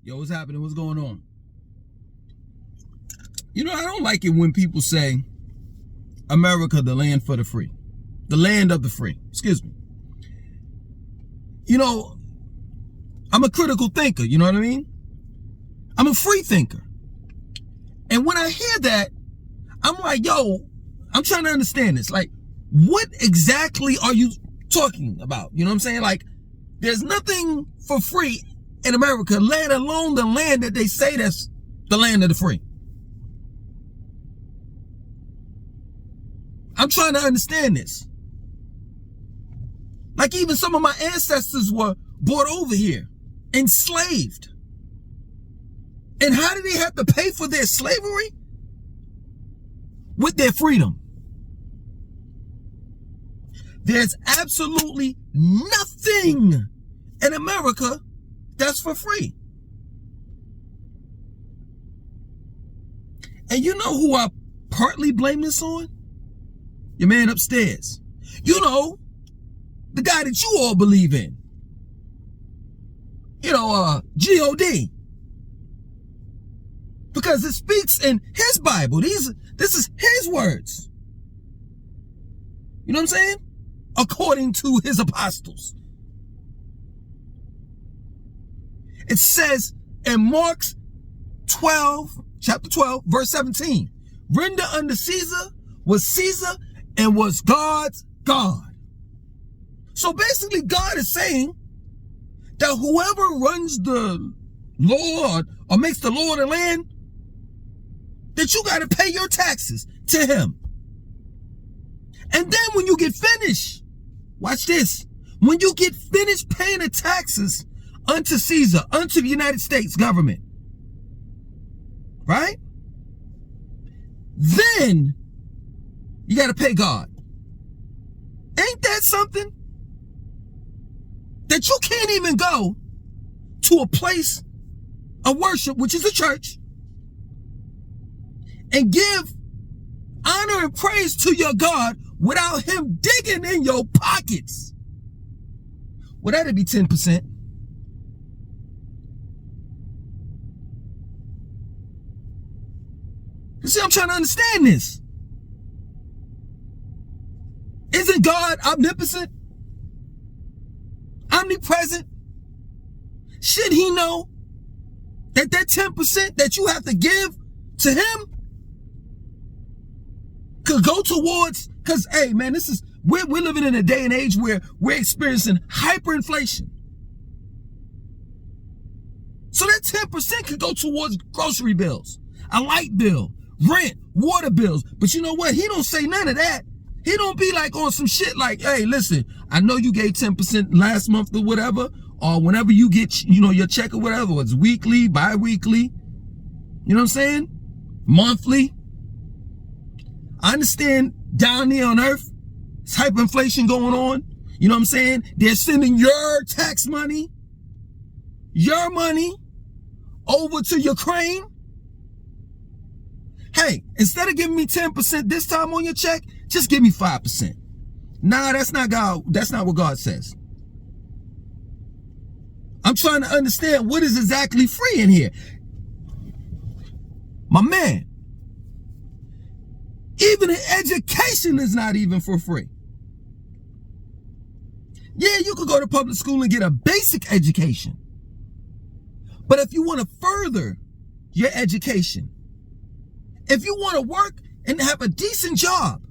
Yo, what's happening? What's going on? You know, I don't like it when people say America, the land for the free. The land of the free. Excuse me. You know, I'm a critical thinker, you know what I mean? I'm a free thinker. And when I hear that, I'm like, yo, I'm trying to understand this. Like, what exactly are you talking about? You know what I'm saying? Like, there's nothing for free in America, let alone the land that they say that's the land of the free. I'm trying to understand this. Like, even some of my ancestors were brought over here, enslaved. And how did they have to pay for their slavery? With their freedom. There's absolutely nothing in America that's for free. And you know who I partly blame this on? Your man upstairs. You know, the guy that you all believe in. You know, G.O.D. Because it speaks in his Bible. This is his words. You know what I'm saying? According to his apostles. It says in Mark 12, chapter 12, verse 17, render unto Caesar what Caesar and was God's God. So basically God is saying that whoever runs the Lord or makes the Lord of the land, that you got to pay your taxes to him. And then when you get finished, watch this. When you get finished paying the taxes unto Caesar, unto the United States government, right? Then you got to pay God. Ain't that something? That you can't even go to a place of worship, which is a church, and give honor and praise to your God without him digging in your pockets. Well, that'd be 10%. You see, I'm trying to understand this. Isn't God omnipotent? Omnipresent? Should he know that that 10% that you have to give to him could go towards, because, hey, man, we're living in a day and age where we're experiencing hyperinflation. So that 10% could go towards grocery bills, a light bill, rent, water bills. But you know what? He don't say none of that. He don't be like on some shit like, hey, listen, I know you gave 10% last month or whatever, or whenever you get, you know, your check or whatever, it's weekly, bi-weekly, you know what I'm saying? Monthly. I understand down there on earth, it's hyperinflation going on. You know what I'm saying? They're sending your tax money, your money over to Ukraine. Hey, instead of giving me 10% this time on your check, just give me 5%. Nah, that's not God. That's not what God says. I'm trying to understand what is exactly free in here. My man, even education is not even for free. Yeah, you could go to public school and get a basic education. But if you want to further your education, if you want to work and have a decent job,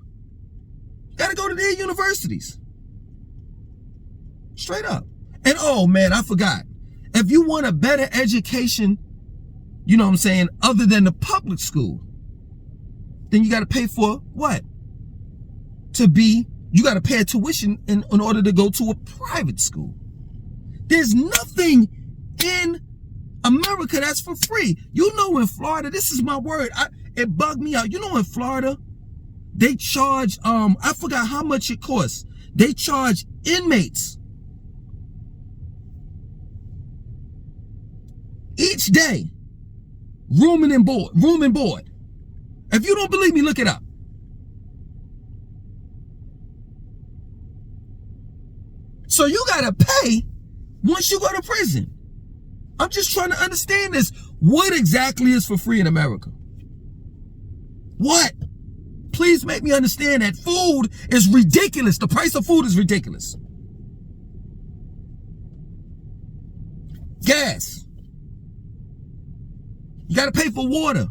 you got to go to their universities. Straight up. And oh man, I forgot. If you want a better education, you know what I'm saying, other than the public school, then you got to pay for what? You got to pay a tuition in order to go to a private school. There's nothing in America that's for free. You know, in Florida, this is my word, it bugged me out. You know, in Florida, they charge, I forgot how much it costs. They charge inmates each day room and board. If you don't believe me, look it up. So you gotta pay once you go to prison. I'm just trying to understand this. What exactly is for free in America? What? Please make me understand that food is ridiculous. The price of food is ridiculous. Gas. You got to pay for water.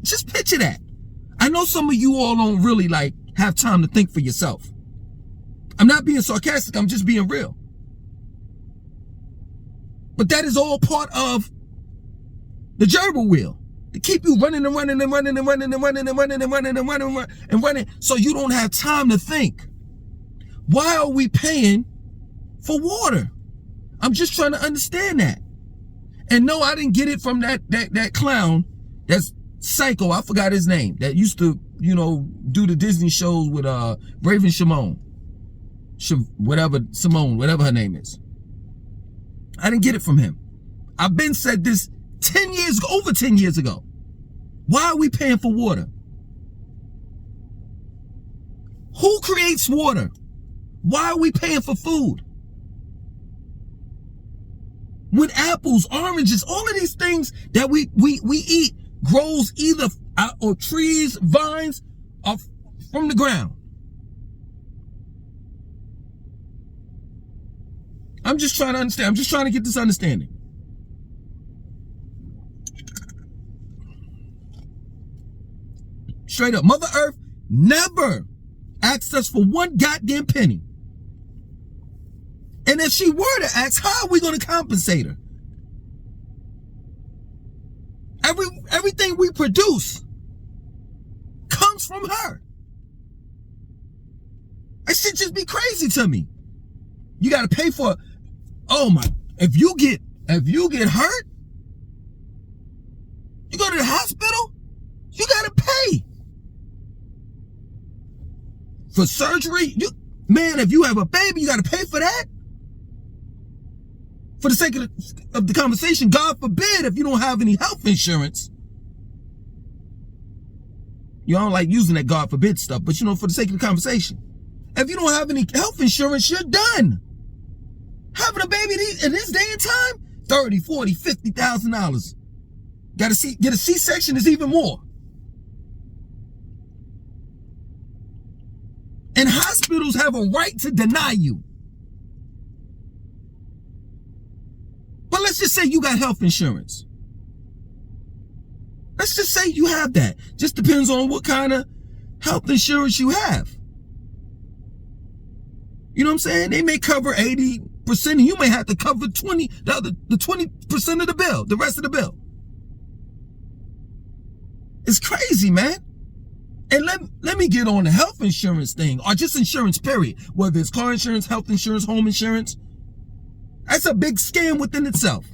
Just picture that. I know some of you all don't really have time to think for yourself. I'm not being sarcastic. I'm just being real. But that is all part of the gerbil wheel. To keep you running and running and running and running and running and running and running and running and running, so you don't have time to think. Why are we paying for water? I'm just trying to understand that. And no, I didn't get it from that clown that's psycho. I forgot his name. That used to, do the Disney shows with Raven Simone. Simone, whatever her name is. I didn't get it from him. I've been said this over 10 years ago. Why are we paying for water? Who creates water? Why are we paying for food? When apples, oranges, all of these things that we eat grows either or trees, vines, or from the ground. I'm just trying to understand. I'm just trying to get this understanding. Straight up, Mother Earth never asked us for one goddamn penny. And if she were to ask, how are we going to compensate her? Everything we produce comes from her. That shit just be crazy to me. You got to pay for, if you get hurt, you go to the hospital, you got to pay. For surgery, if you have a baby, you got to pay for that. For the sake of the conversation, God forbid if you don't have any health insurance. You don't like using that God forbid stuff, but for the sake of the conversation. If you don't have any health insurance, you're done. Having a baby in this day and time, $30,000, $40,000, $50,000. Get a C-section is even more. And hospitals have a right to deny you. But let's just say you got health insurance. Let's just say you have that. Just depends on what kind of health insurance you have. You know what I'm saying? They may cover 80%, and you may have to cover the 20% of the bill, the rest of the bill. It's crazy, man. And let me get on the health insurance thing, or just insurance, period. Whether it's car insurance, health insurance, home insurance. That's a big scam within itself.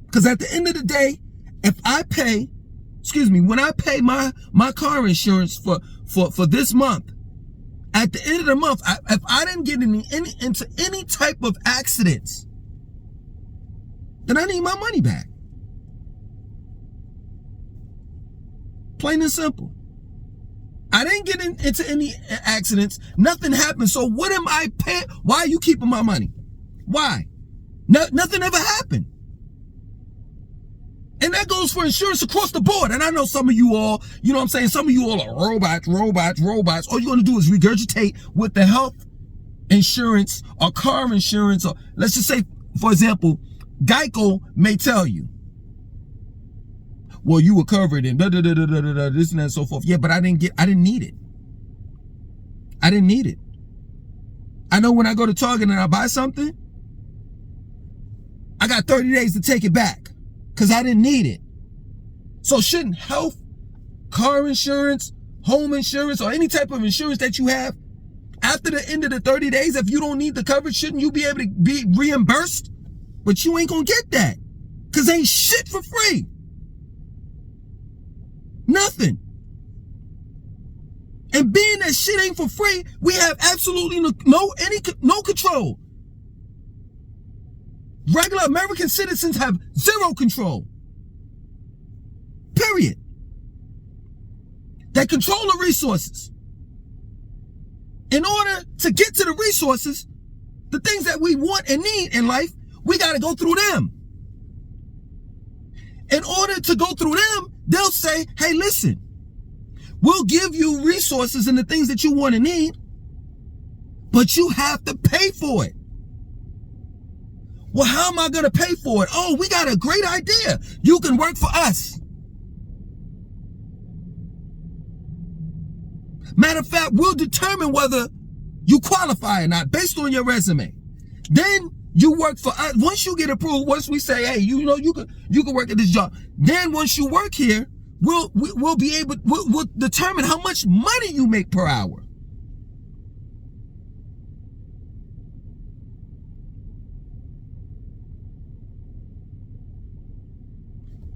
Because at the end of the day, when I pay my car insurance for this month, at the end of the month, if I didn't get into any type of accidents, then I need my money back. Plain and simple. I didn't get into any accidents. Nothing happened. So what am I paying? Why are you keeping my money? Why? Nothing ever happened. And that goes for insurance across the board. And I know some of you all, some of you all are robots. All you're going to do is regurgitate what the health insurance or car insurance, or let's just say, for example, Geico may tell you, well, you were covered in this and that and so forth. Yeah, but I didn't need it. I didn't need it. I know when I go to Target and I buy something, I got 30 days to take it back because I didn't need it. So shouldn't health, car insurance, home insurance, or any type of insurance that you have, after the end of the 30 days, if you don't need the coverage, shouldn't you be able to be reimbursed? But you ain't gonna get that because ain't shit for free. Nothing. And being that shit ain't for free, we have absolutely no control. Regular American citizens have zero control. Period. They control the resources. In order to get to the resources, the things that we want and need in life, we got to go through them. In order to go through them, they'll say, hey, listen, we'll give you resources and the things that you want and need, but you have to pay for it. Well, how am I going to pay for it? Oh, we got a great idea. You can work for us. Matter of fact, we'll determine whether you qualify or not based on your resume. Then you work for us. Once you get approved, once we say, hey, you know, you can work at this job. Then once you work here, we'll determine how much money you make per hour.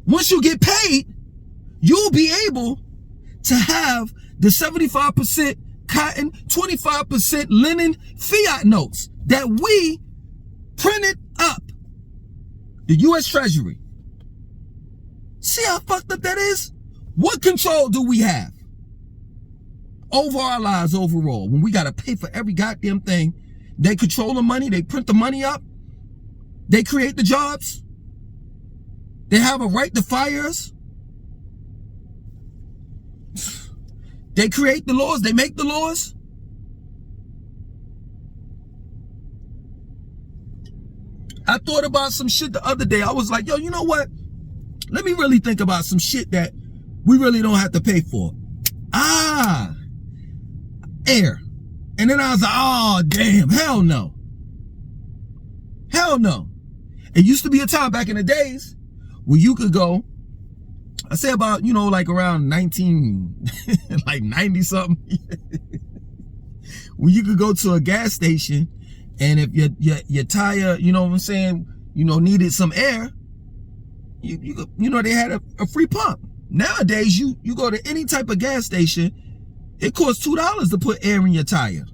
Once you get paid, you'll be able to have the 75% cotton, 25% linen fiat notes that we printed up. The U.S. Treasury. See how fucked up that is? What control do we have over our lives overall when we got to pay for every goddamn thing? They control the money. They print the money up. They create the jobs. They have a right to fire us. They create the laws. They make the laws. I thought about some shit the other day. I was like, yo, you know what? Let me really think about some shit that we really don't have to pay for. Air. And then I was like, oh, damn, hell no. Hell no. It used to be a time back in the days where you could go, I say about, you know, like around 90 something, where you could go to a gas station, and if your tire, you know what I'm saying, you know, needed some air, you know, they had a free pump. Nowadays, you go to any type of gas station, it costs $2 to put air in your tire.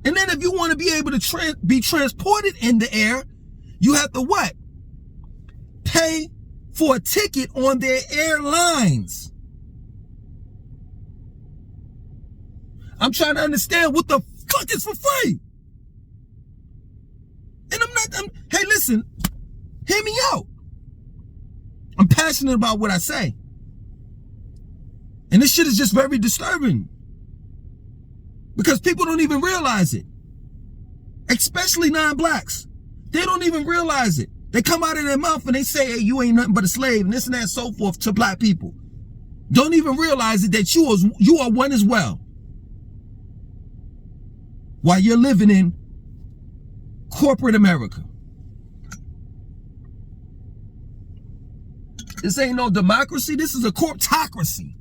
And then if you want to be able to be transported in the air, you have to what? Pay for a ticket on their airlines. I'm trying to understand what the fuck is for free. And hey, listen, hear me out. I'm passionate about what I say. And this shit is just very disturbing. Because people don't even realize it. Especially non-blacks. They don't even realize it. They come out of their mouth and they say, hey, you ain't nothing but a slave, and this and that and so forth to black people. Don't even realize it that you are one as well. While you're living in corporate America. This ain't no democracy. This is a corptocracy.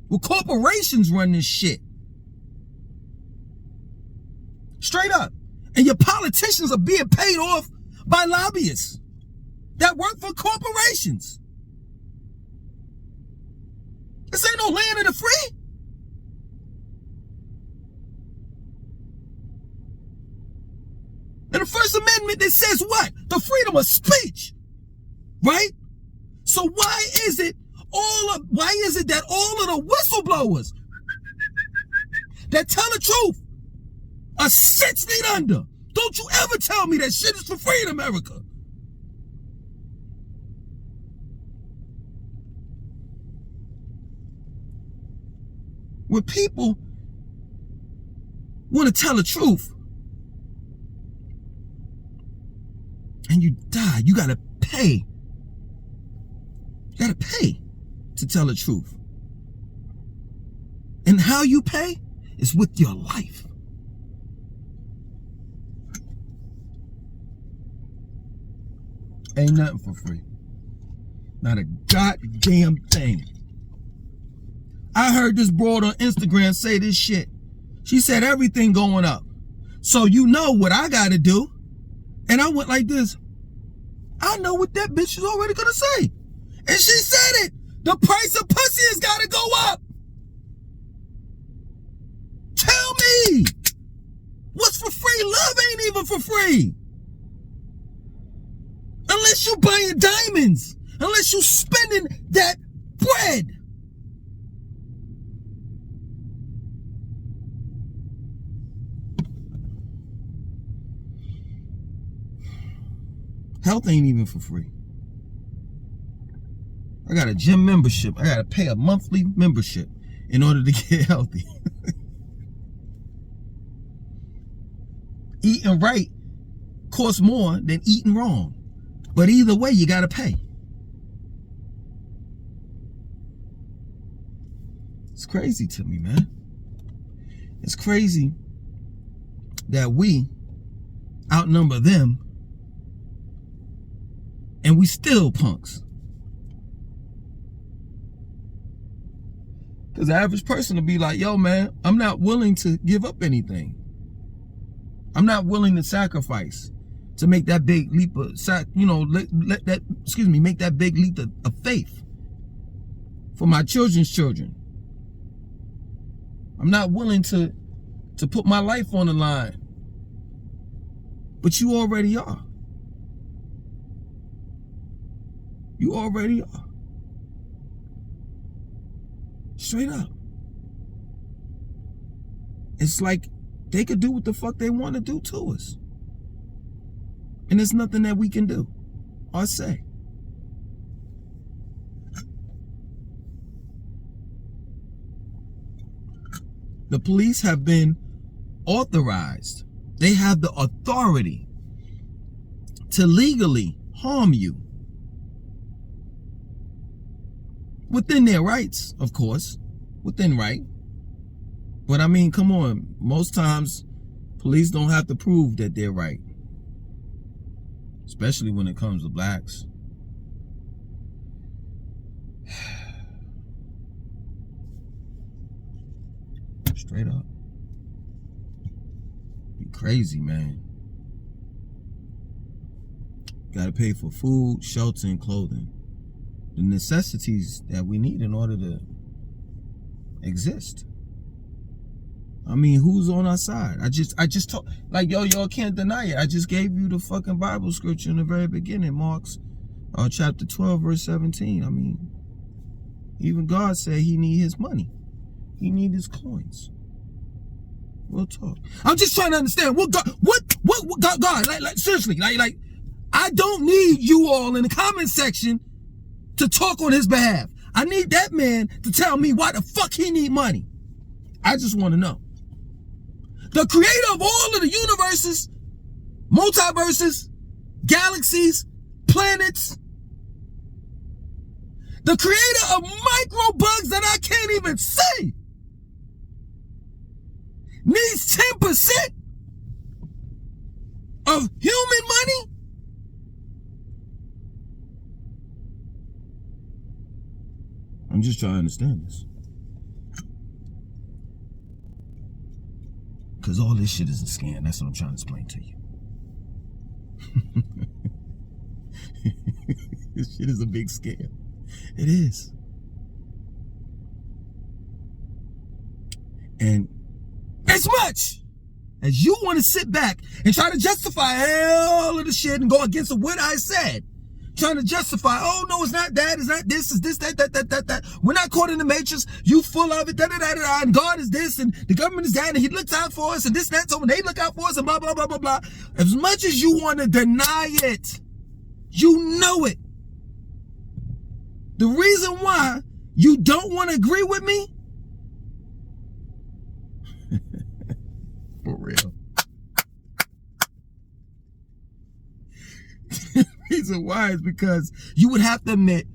Well, corporations run this shit. Straight up. And your politicians are being paid off by lobbyists that work for corporations. This ain't no land of the free. And the First Amendment, that says what? The freedom of speech. Right? So why is it that all of the whistleblowers that tell the truth are 6 feet under? Don't you ever tell me that shit is for free in America. When people want to tell the truth and you die, you gotta pay. You gotta pay to tell the truth. And how you pay is with your life. Ain't nothing for free. Not a goddamn thing. I heard this broad on Instagram say this shit. She said everything going up. So you know what I gotta do. And I went like this. I know what that bitch is already gonna say. And she said it. The price of pussy has gotta go up. Tell me. What's for free? Love ain't even for free. Unless you buying diamonds. Unless you spending that bread. Health ain't even for free. I got a gym membership. I got to pay a monthly membership in order to get healthy. Eating right costs more than eating wrong. But either way, you got to pay. It's crazy to me, man. It's crazy that we outnumber them and we still punks. Because the average person will be like, yo, man, I'm not willing to give up anything. I'm not willing to sacrifice to make that big leap of, make that big leap of faith for my children's children. I'm not willing to put my life on the line. But you already are. You already are. Straight up. It's like they could do what the fuck they want to do to us. And there's nothing that we can do or say. The police have been authorized. They have the authority to legally harm you. Within their rights, of course. Within right. But I mean, come on. Most times, police don't have to prove that they're right. Especially when it comes to blacks. Straight up. Be crazy, man. Gotta pay for food, shelter, and clothing. The necessities that we need in order to exist. I mean, who's on our side? I just talk like y'all can't deny it. I just gave you the fucking Bible scripture in the very beginning, Mark's chapter 12, verse 17. I mean, even God said he need his money. He need his coins. We'll talk. I'm just trying to understand what God, like seriously, like I don't need you all in the comment section to talk on his behalf. I need that man to tell me why the fuck he need money. I just want to know. The creator of all of the universes, multiverses, galaxies, planets, the creator of microbugs that I can't even see, needs 10% of human money? I'm just trying to understand this. Because all this shit is a scam. That's what I'm trying to explain to you. This shit is a big scam. It is. And as much as you want to sit back and try to justify all of the shit and go against what I said, trying to justify, oh no, it's not that, it's not this, it's this, that. We're not caught in the matrix. You full of it, and God is this, and the government is that, and he looks out for us, and this, that, so when they look out for us, and blah, blah, blah, blah, blah. As much as you want to deny it, you know it. The reason why you don't want to agree with me, for real. Reason why is because you would have to admit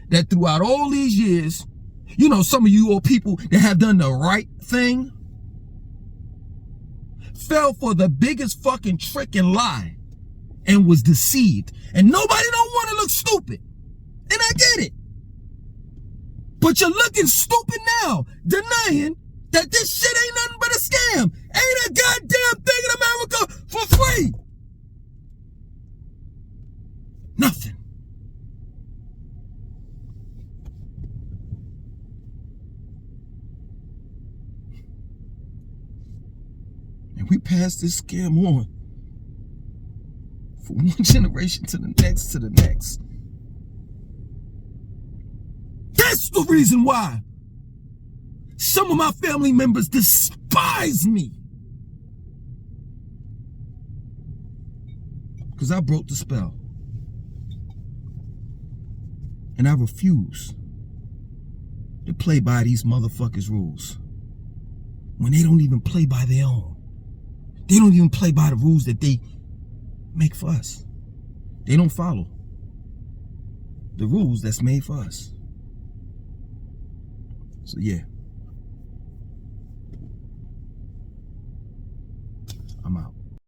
that throughout all these years, you know, some of you old people that have done the right thing fell for the biggest fucking trick and lie and was deceived. And nobody don't want to look stupid. And I get it. But you're looking stupid now, denying that this shit ain't nothing but a scam. Ain't a goddamn thing in America for free. Nothing. And we pass this scam on from one generation to the next to the next. That's the reason why some of my family members despise me. because I broke the spell. And I refuse to play by these motherfuckers' rules when they don't even play by their own. They don't even play by the rules that they make for us. They don't follow the rules that's made for us. So yeah, I'm out.